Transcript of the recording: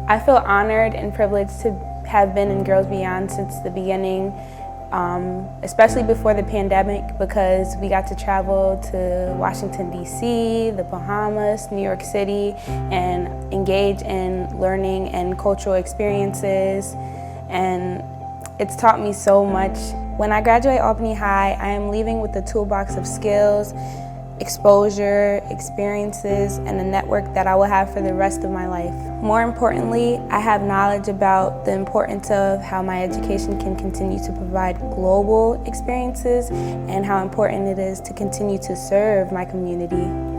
I feel honored and privileged to have been in Girls Beyond since the beginning, especially before the pandemic, because we got to travel to Washington, D.C., the Bahamas, New York City, and engage in learning and cultural experiences. And it's taught me so much. When I graduate Albany High, I am leaving with a toolbox of skills, exposure, experiences, and a network that I will have for the rest of my life. More importantly, I have knowledge about the importance of how my education can continue to provide global experiences and how important it is to continue to serve my community.